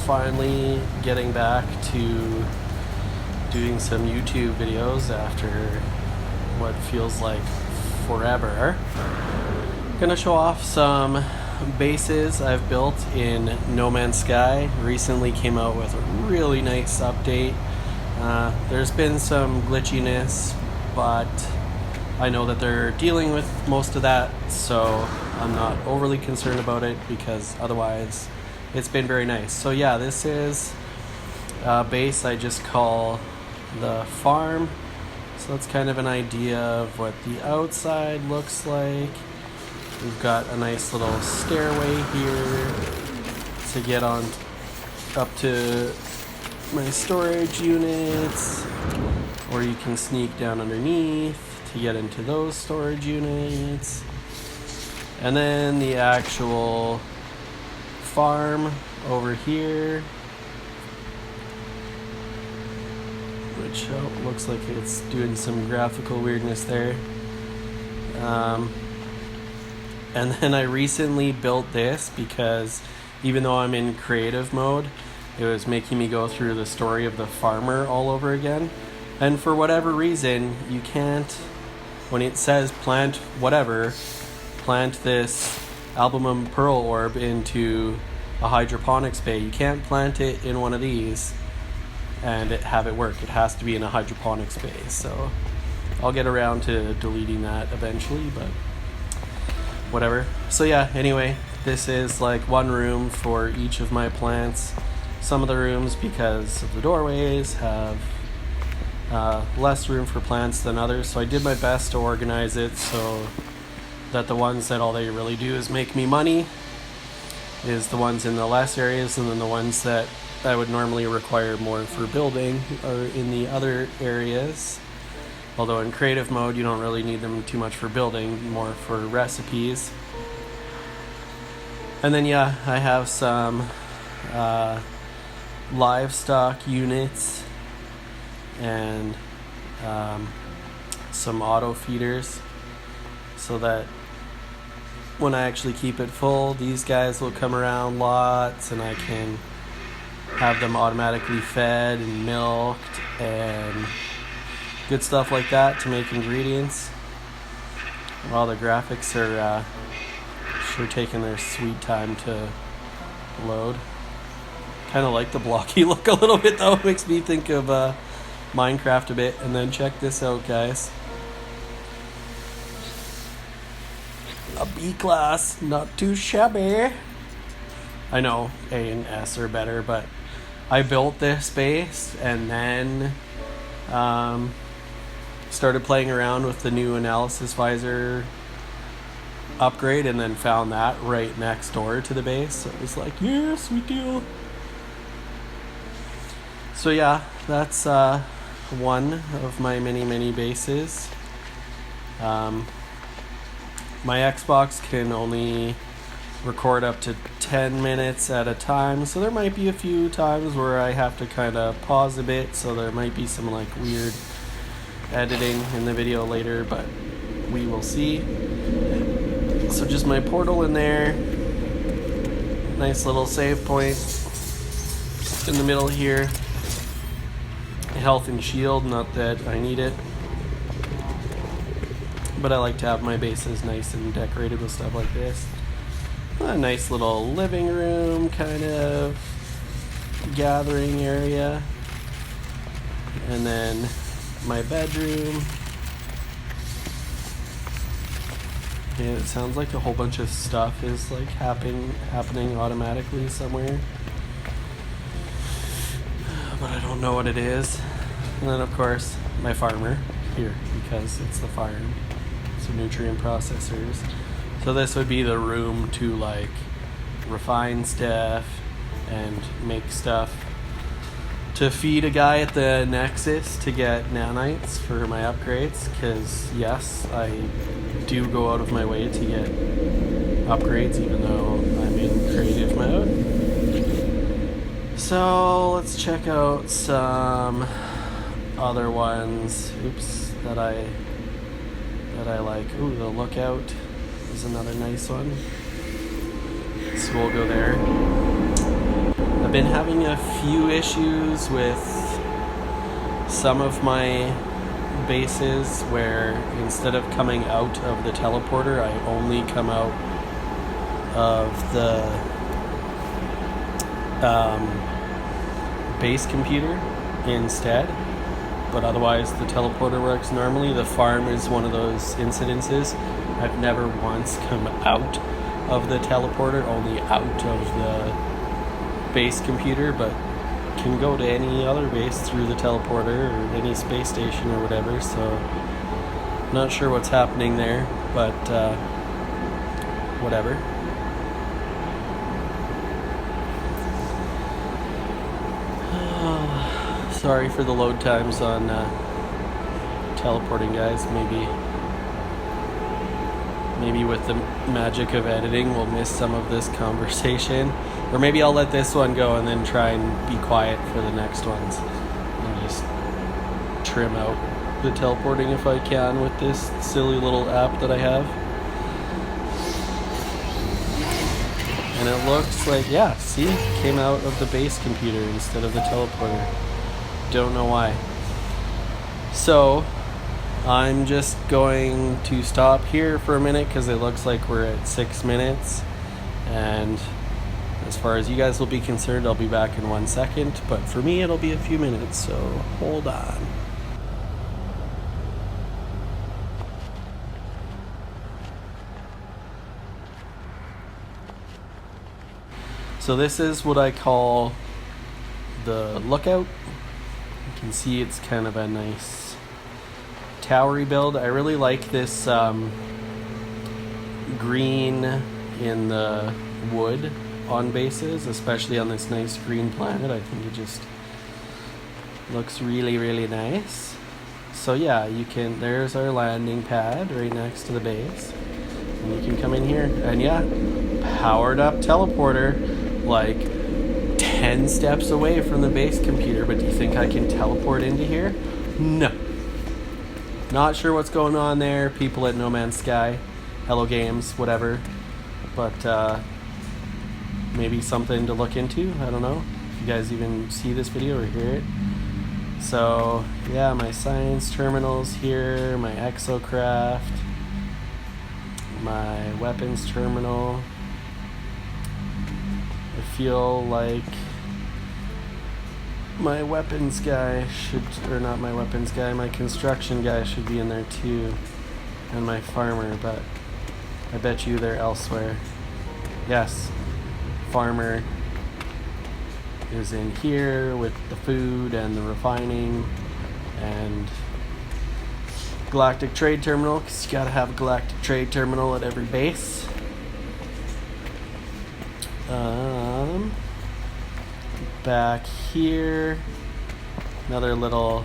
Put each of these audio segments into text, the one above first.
finally getting back to doing some YouTube videos after what feels like forever. Gonna show off some bases I've built in No Man's Sky. Recently came out with a really nice update. There's been some glitchiness, but I know that they're dealing with most of that, so I'm not overly concerned about it because otherwise it's been very nice. So yeah, this is a base I just call the farm. So that's kind of an idea of what the outside looks like. We've got a nice little stairway here to get on up to my storage units, or you can sneak down underneath to get into those storage units. And then the actual farm over here, which looks like it's doing some graphical weirdness there. And then I recently built this because even though I'm in creative mode, it was making me go through the story of the farmer all over again. And for whatever reason, you can't, when it says plant whatever, plant this albumum pearl orb into a hydroponics bay, you can't plant it in one of these and have it work. It has to be in a hydroponics bay. So I'll get around to deleting that eventually, but whatever. So yeah, anyway, this is like one room for each of my plants. Some of the rooms, because of the doorways, have less room for plants than others, so I did my best to organize it so that the ones that all they really do is make me money is the ones in the less areas, and then the ones that I would normally require more for building are in the other areas. Although in creative mode, you don't really need them too much for building, more for recipes. And then yeah, I have some livestock units and some auto feeders, so that when I actually keep it full, these guys will come around lots and I can have them automatically fed and milked and good stuff like that to make ingredients. Well, the graphics are sure taking their sweet time to load. Kind of like the blocky look a little bit though. It makes me think of Minecraft a bit. And then check this out, guys. A B class, not too shabby. I know A and S are better, but I built this base and then started playing around with the new Analysis Visor upgrade, and then found that right next door to the base. So it was like, yeah, sweet deal. So yeah, that's one of my many bases. My Xbox can only record up to 10 minutes at a time, so there might be a few times where I have to kind of pause a bit, so there might be some like weird editing in the video later, but we will see. So just my portal in there, nice little save point in the middle here, health and shield, not that I need it, but I like to have my bases nice and decorated with stuff like this. A nice little living room kind of gathering area, and then my bedroom. And it sounds like a whole bunch of stuff is like happening automatically somewhere, but I don't know what it is. And then of course my farmer here, because it's the farm, so nutrient processors. So this would be the room to like refine stuff and make stuff to feed a guy at the Nexus to get nanites for my upgrades, because yes, I do go out of my way to get upgrades even though I'm in creative mode. So let's check out some other ones that I like. Ooh, the Lookout is another nice one, so we'll go there. I've been having a few issues with some of my bases where instead of coming out of the teleporter, I only come out of the base computer instead. But otherwise the teleporter works normally. The farm is one of those incidences. I've never once come out of the teleporter, only out of the base computer, but can go to any other base through the teleporter or any space station or whatever. So not sure what's happening there, but whatever. Sorry for the load times on teleporting, guys. Maybe with the magic of editing we'll miss some of this conversation, or maybe I'll let this one go and then try and be quiet for the next ones and just trim out the teleporting if I can with this silly little app that I have. And it looks like, yeah, see, came out of the base computer instead of the teleporter. Don't know why. So I'm just going to stop here for a minute because it looks like we're at 6 minutes, and as far as you guys will be concerned, I'll be back in 1 second, but for me it'll be a few minutes, so hold on. So this is what I call the lookout. You can see it's kind of a nice towery build. I really like this green in the wood on bases, especially on this nice green planet. I think it just looks really, really nice. So yeah, there's our landing pad right next to the base, and you can come in here, and yeah, powered up teleporter, like 10 steps away from the base computer. But do you think I can teleport into here? No. Not sure what's going on there. People at No Man's Sky, Hello Games, whatever. But maybe something to look into. I don't know if you guys even see this video or hear it. So yeah, my science terminals here, my exocraft, my weapons terminal. I feel like my weapons guy my construction guy should be in there too, and my farmer, but I bet you they're elsewhere. Yes, farmer is in here with the food and the refining and galactic trade terminal, because you gotta have a galactic trade terminal at every base. Back here, another little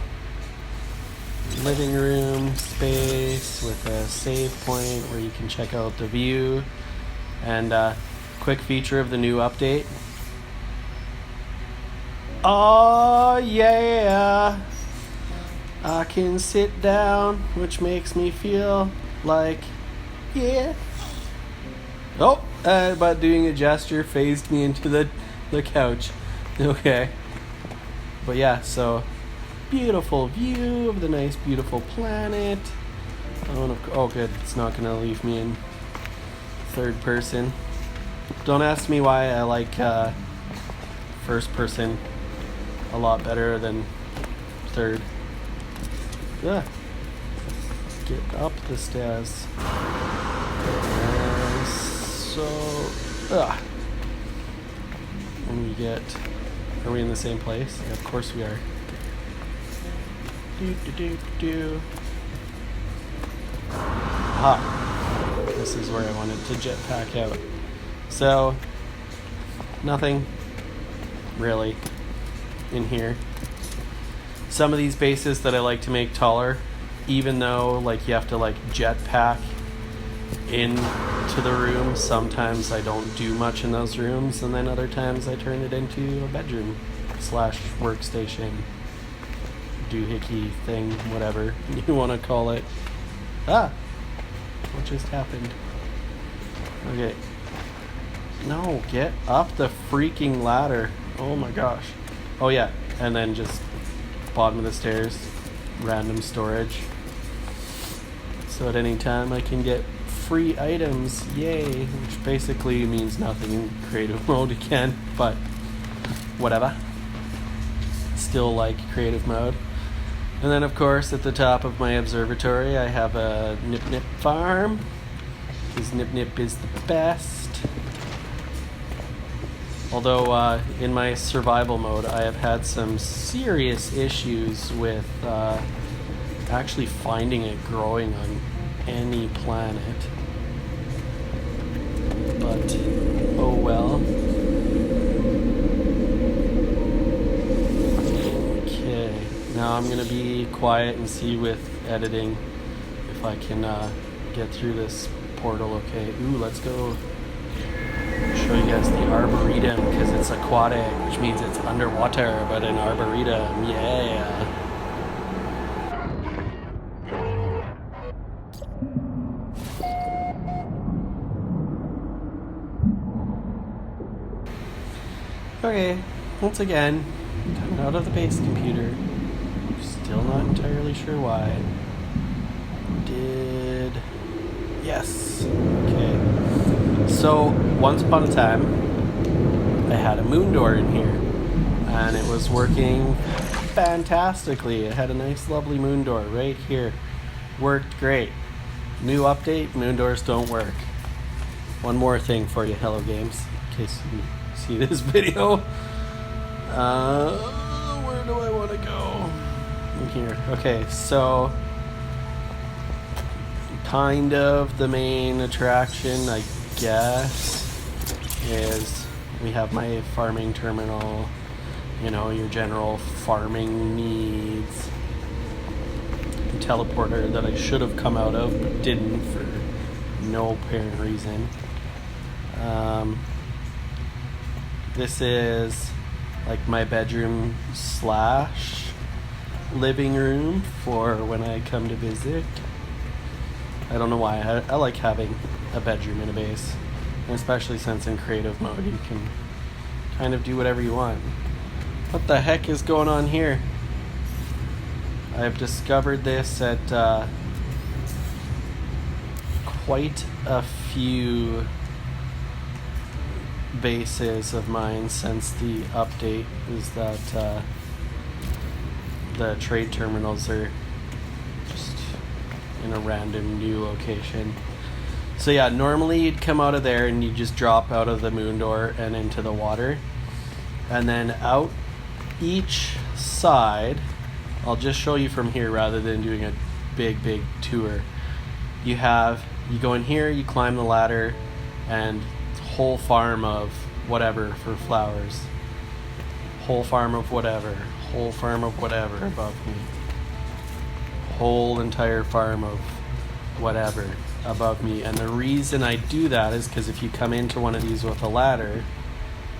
living room space with a save point where you can check out the view. And quick feature of the new update. Oh yeah, I can sit down, which makes me feel like, yeah. Oh, but doing a gesture phased me into the couch. Okay. But yeah, so beautiful view of the nice, beautiful planet. Oh, good. It's not going to leave me in third person. Don't ask me why I like first person a lot better than third. Yeah. Get up the stairs. And we get... Are we in the same place? Yeah, of course we are. Aha. This is where I wanted to jetpack out. So, nothing really in here. Some of these bases that I like to make taller, even though like you have to like jetpack into the room, sometimes I don't do much in those rooms, and then other times I turn it into a bedroom / workstation, doohickey thing, whatever you want to call it. What just happened? Okay. No, get up the freaking ladder. Oh my gosh. Oh yeah, and then just bottom of the stairs, random storage. So at any time I can get free items, yay, which basically means nothing in creative mode again, but whatever. Still like creative mode. And then of course at the top of my observatory I have a Nip Nip farm, because Nip Nip is the best. Although in my survival mode I have had some serious issues with actually finding it growing on any planet. But oh well. Okay, now I'm gonna be quiet and see with editing if I can get through this portal. Okay, ooh, let's go show you guys the arboretum, because it's aquatic, which means it's underwater, but an arboretum, yeah. Okay, once again, coming out of the base computer. Still not entirely sure why. Yes. Okay. So, once upon a time, I had a moon door in here, and it was working fantastically. It had a nice, lovely moon door right here. Worked great. New update, moon doors don't work. One more thing for you, Hello Games, in case you see this video. Where do I want to go? In here. Okay, so kind of the main attraction, I guess, is we have my farming terminal, you know, your general farming needs. Teleporter that I should have come out of but didn't for no apparent reason. This is like my bedroom slash living room for when I come to visit. I don't know why. I like having a bedroom in a base, and especially since in creative mode you can kind of do whatever you want. What the heck is going on here? I've discovered this at quite a few bases of mine since the update, is that the trade terminals are just in a random new location. So yeah, normally you'd come out of there and you just drop out of the moon door and into the water, and then out each side, I'll just show you from here rather than doing a big tour. You go in here, you climb the ladder, and whole farm of whatever for flowers. Whole farm of whatever above me. Whole entire farm of whatever above me. And the reason I do that is because if you come into one of these with a ladder,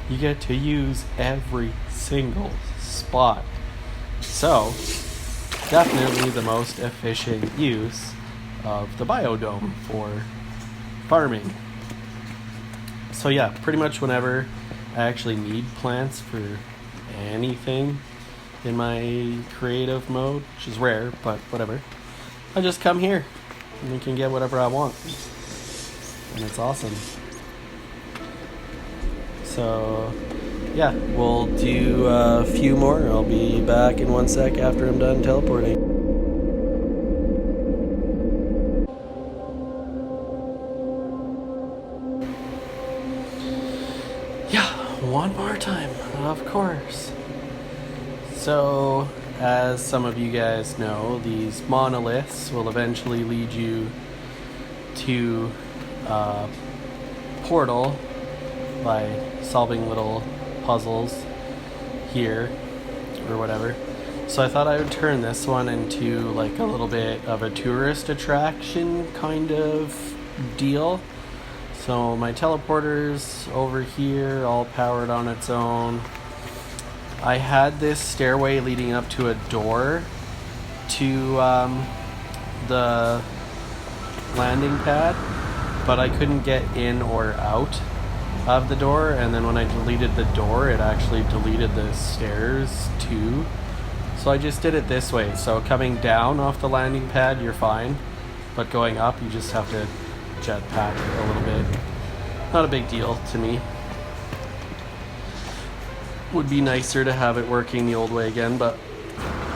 you get to use every single spot. So, definitely the most efficient use of the biodome for farming. So yeah, pretty much whenever I actually need plants for anything in my creative mode, which is rare, but whatever, I just come here and I can get whatever I want. And it's awesome. So yeah, we'll do a few more. I'll be back in 1 sec after I'm done teleporting. Yeah, one more time, of course. So, as some of you guys know, these monoliths will eventually lead you to a portal by solving little puzzles here or whatever. So I thought I would turn this one into like a little bit of a tourist attraction kind of deal. So my teleporter's over here, all powered on its own. I had this stairway leading up to a door to the landing pad, but I couldn't get in or out of the door, and then when I deleted the door, it actually deleted the stairs too. So I just did it this way. So coming down off the landing pad, you're fine, but going up, you just have to jetpack a little bit. Not a big deal to me. Would be nicer to have it working the old way again, but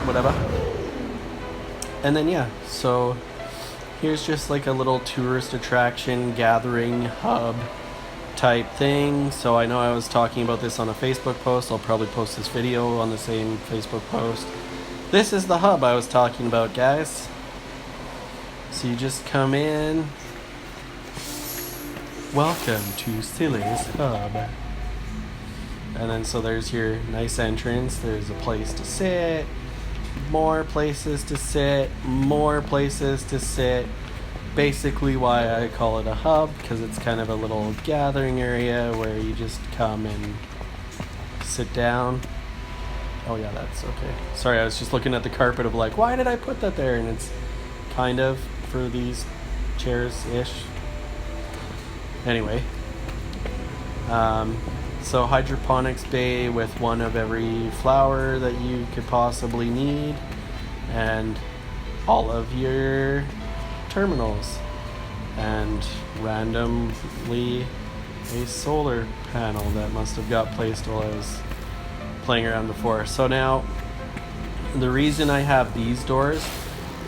whatever. And then yeah, so here's just like a little tourist attraction gathering hub type thing. So I know I was talking about this on a Facebook post. I'll probably post this video on the same Facebook post. This is the hub I was talking about, guys. So you just come in. Welcome to Silly's Hub. And then so there's your nice entrance. There's a place to sit, more places to sit, more places to sit. Basically why I call it a hub, because it's kind of a little gathering area where you just come and sit down. Oh yeah, that's okay. Sorry, I was just looking at the carpet of like, why did I put that there? And it's kind of for these chairs-ish. Anyway. So hydroponics bay with one of every flower that you could possibly need. And all of your terminals, and randomly a solar panel that must have got placed while I was playing around before. So now the reason I have these doors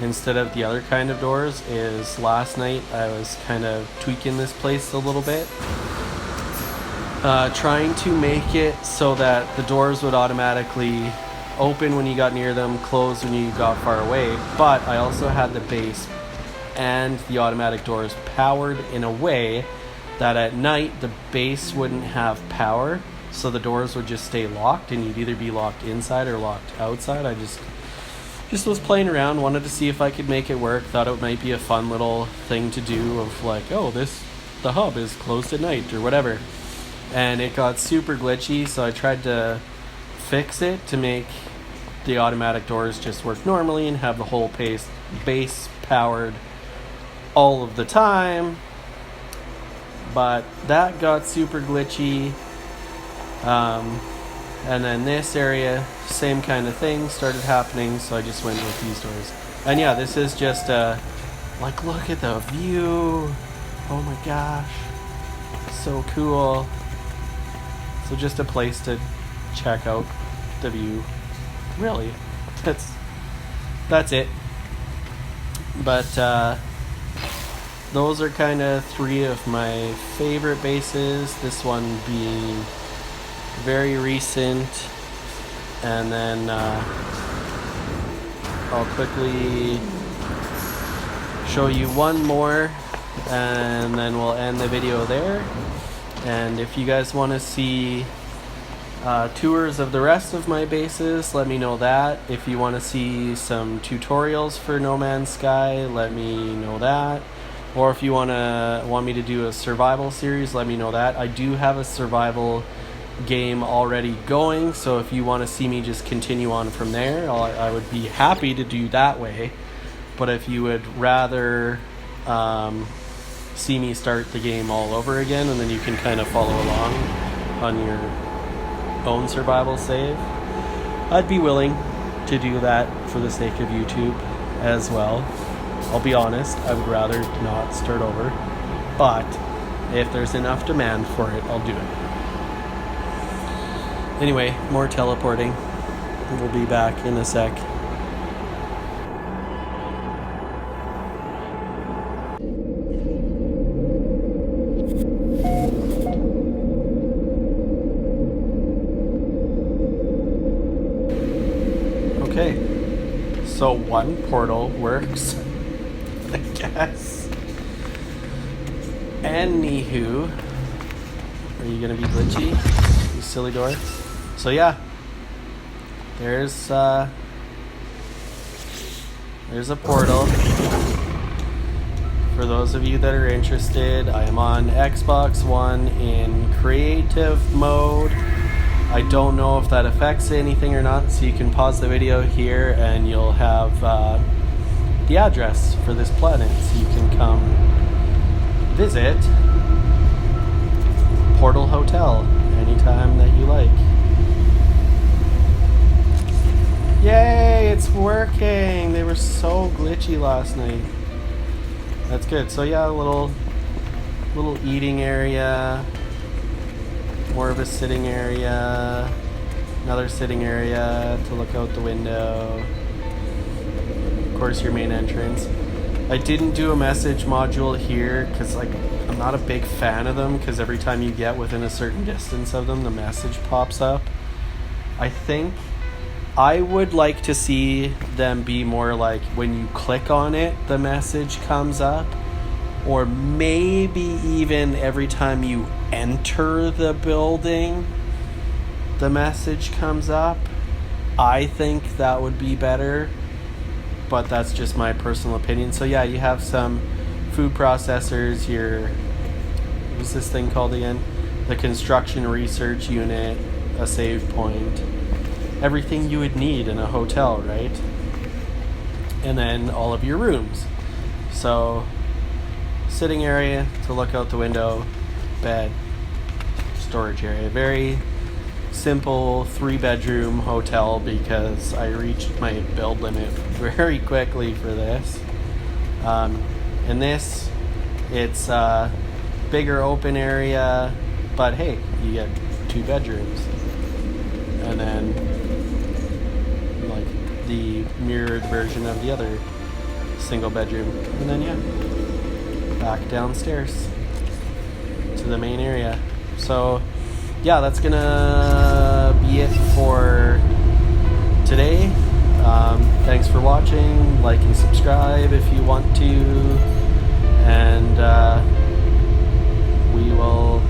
instead of the other kind of doors is last night I was kind of tweaking this place a little bit, trying to make it so that the doors would automatically open when you got near them, close when you got far away, but I also had the base and the automatic doors powered in a way that at night the base wouldn't have power, so the doors would just stay locked and you'd either be locked inside or locked outside. I just was playing around, wanted to see if I could make it work, thought it might be a fun little thing to do of like, oh, the hub is closed at night or whatever. And it got super glitchy, so I tried to fix it to make the automatic doors just work normally and have the whole base powered all of the time, but that got super glitchy. And then this area, same kind of thing started happening, so I just went with these doors. And yeah, this is just like, look at the view. Oh my gosh, so cool. So just a place to check out the view, really. That's it. But those are kind of three of my favorite bases, this one being very recent. And then I'll quickly show you one more and then we'll end the video there. And if you guys want to see tours of the rest of my bases, let me know that. If you want to see some tutorials for No Man's Sky, let me know that. Or if you want me to do a survival series, let me know that. I do have a survival game already going, so if you want to see me just continue on from there, I would be happy to do that way. But if you would rather see me start the game all over again and then you can kind of follow along on your own survival save, I'd be willing to do that for the sake of YouTube as well. I'll be honest, I would rather not start over, but if there's enough demand for it, I'll do it. Anyway, more teleporting. We'll be back in a sec. Okay, so one portal works, I guess. Anywho, are you gonna be glitchy, you silly door? So yeah, there's a portal. For those of you that are interested, I am on Xbox One in creative mode. I don't know if that affects anything or not, so you can pause the video here and you'll have the address for this planet, so you can come visit. Portal Hotel anytime that you like. Yay, it's working! They were so glitchy last night. That's good. So yeah, a little eating area, more of a sitting area, another sitting area to look out the window. Of course, your main entrance. I didn't do a message module here because I'm not a big fan of them, because every time you get within a certain distance of them, the message pops up. I think I would like to see them be more like when you click on it, the message comes up, or maybe even every time you enter the building, the message comes up. I think that would be better, but that's just my personal opinion. So yeah, you have some food processors, what's this thing called again? The construction research unit, a save point, everything you would need in a hotel, right? And then all of your rooms. So sitting area to look out the window, bed, storage area. Very simple 3-bedroom hotel because I reached my build limit very quickly for this. And this, it's a bigger open area, but hey, you get 2 bedrooms. And then like the mirrored version of the other single bedroom. And then yeah, back downstairs to the main area. So yeah, that's gonna be it for today. Thanks for watching. Like and subscribe if you want to, and we will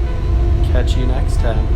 catch you next time.